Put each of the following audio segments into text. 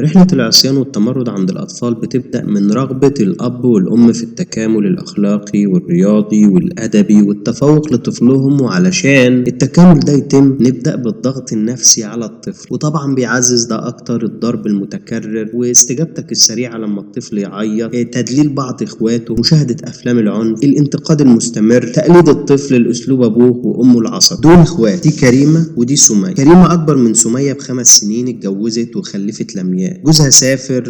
رحلة العصيان والتمرد عند الأطفال بتبدأ من رغبة الأب والأم في التكامل الأخلاقي والرياضي والأدبي والتفوق لطفلهم، وعلشان التكامل ده يتم نبدأ بالضغط النفسي على الطفل، وطبعا بيعزز ده أكتر الضرب المتكرر واستجابتك السريعة لما الطفل يعيط، تدليل بعض إخواته، مشاهدة أفلام العنف، الانتقاد المستمر، تقليد الطفل لأسلوب أبوه وأمه العصبي. دول إخوات، دي كريمة ودي سمية. كريمة أكبر من سمية ب5 سنين، اتجوزت وخلفت لمياء. جوزها سافر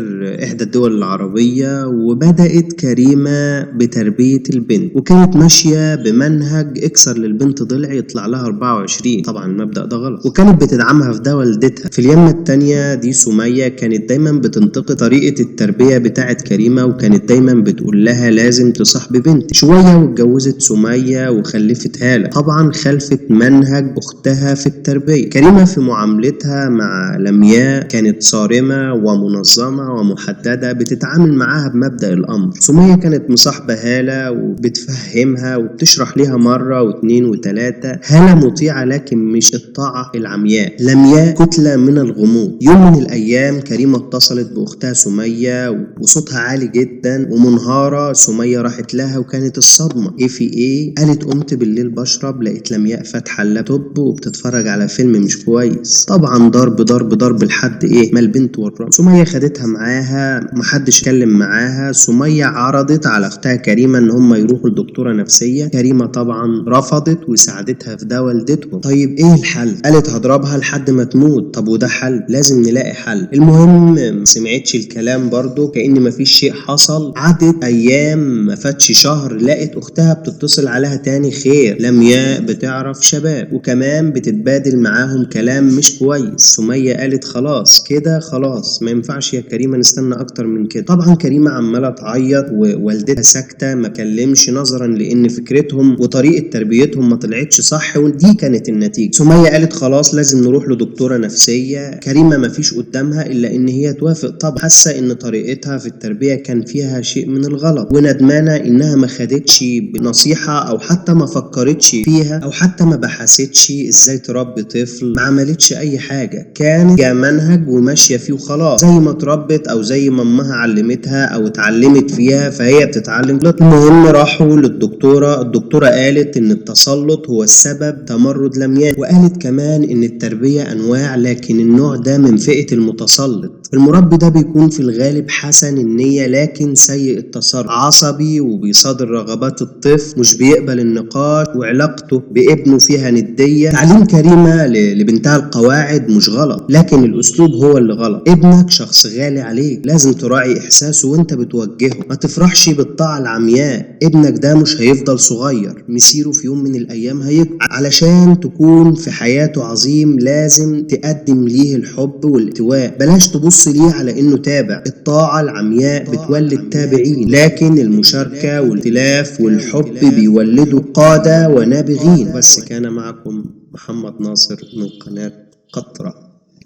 إحدى الدول العربية، وبدأت كريمة بتربية البنت، وكانت ماشية بمنهج اكسر للبنت ضلع يطلع لها 24. طبعا المبدأ ده غلط، وكانت بتدعمها في ده والدتها. في اليمة التانية دي سمية كانت دايما بتنتقد طريقة التربية بتاعت كريمة، وكانت دايما بتقول لها لازم تصاحبي بنتي. شوية واتجوزت سمية وخلفت هالة، طبعا خلفت منهج أختها في التربية. كريمة في معاملتها مع لمياء كانت صارمة ومنظمة ومحددة، بتتعامل معاها بمبدأ الأمر. سمية كانت مصاحبة هالة وبتفهمها وبتشرح ليها مرة واتنين وتلاتة. هالة مطيعة لكن مش الطاعة العمياء. لمياء كتلة من الغموض. يوم من الأيام كريمة اتصلت بأختها سمية وصوتها عالي جدا ومنهارة. سمية راحت لها وكانت الصدمة ايه في ايه؟ قالت قمت بالليل بشرب لقيت لمياء فاتحة اللابتوب وبتتفرج على فيلم مش كويس. طبعا ضرب ضرب ضرب لحد ايه ما البنت ورمت. سمية خدتها معاها، محدش اتكلم معاها. سمية عرضت على اختها كريمة ان هم يروحوا لدكتورة نفسية. كريمة طبعا رفضت وساعدتها في ده والدتهم. طيب ايه الحل؟ قالت هضربها لحد ما تموت. طب وده حل؟ لازم نلاقي حل. المهم مسمعتش الكلام برضو، كأن مفيش شيء حصل. عدت ايام، ما فاتش شهر، لقت اختها بتتصل عليها تاني. خير؟ لمياء بتعرف شباب وكمان بتتبادل معاهم كلام مش كويس. سمية قالت خلاص كده، خلاص ما ينفعش يا كريمة نستنى اكتر من كده. طبعا كريمة عمالة تعيط ووالدتها ساكتة ما كلمش، نظرا لان فكرتهم وطريقة تربيتهم ما طلعتش صح، ودي كانت النتيجة. سمية قالت خلاص لازم نروح لدكتورة نفسية. كريمة ما فيش قدامها الا ان هي توافق. طب حاسة ان طريقتها في التربية كان فيها شيء من الغلط، وندمانة انها ما خدتش بنصيحة او حتى ما فكرتش فيها او حتى ما بحثتش ازاي تربي طفل. ما عملتش اي حاجة، كانت جا منهج وماشية فيه وخلاص. زي ما اتربت او زي ما امها علمتها او اتعلمت فيها فهي بتتعلم. المهم راحوا للدكتورة. الدكتورة قالت ان التسلط هو السبب تمرد لمياء، وقالت كمان ان التربية انواع، لكن النوع ده من فئة المتسلط. المربي ده بيكون في الغالب حسن النية لكن سيء التصرف، عصبي وبيصادر رغبات الطفل، مش بيقبل النقاش، وعلاقته بابنه فيها ندية. تعليم كريمة لبنتها القواعد مش غلط، لكن الاسلوب هو اللي غلط. ابنك شخص غالي عليك، لازم تراعي احساسه وانت بتوجهه. ما تفرحش بالطاعة العمياء. ابنك ده مش هيفضل صغير، مسيره في يوم من الايام هيكبر. علشان تكون في حياته عظيم لازم تقدم ليه الحب والالتواء، بلاش تبص ليه على انه تابع. الطاعة العمياء بتولد تابعين، لكن المشاركة والائتلاف والحب بيولدوا قادة ونابغين. بس كان معكم محمد ناصر من قناة قطرة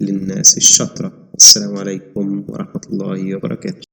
للناس الشاطرة. السلام عليكم ورحمة الله وبركاته.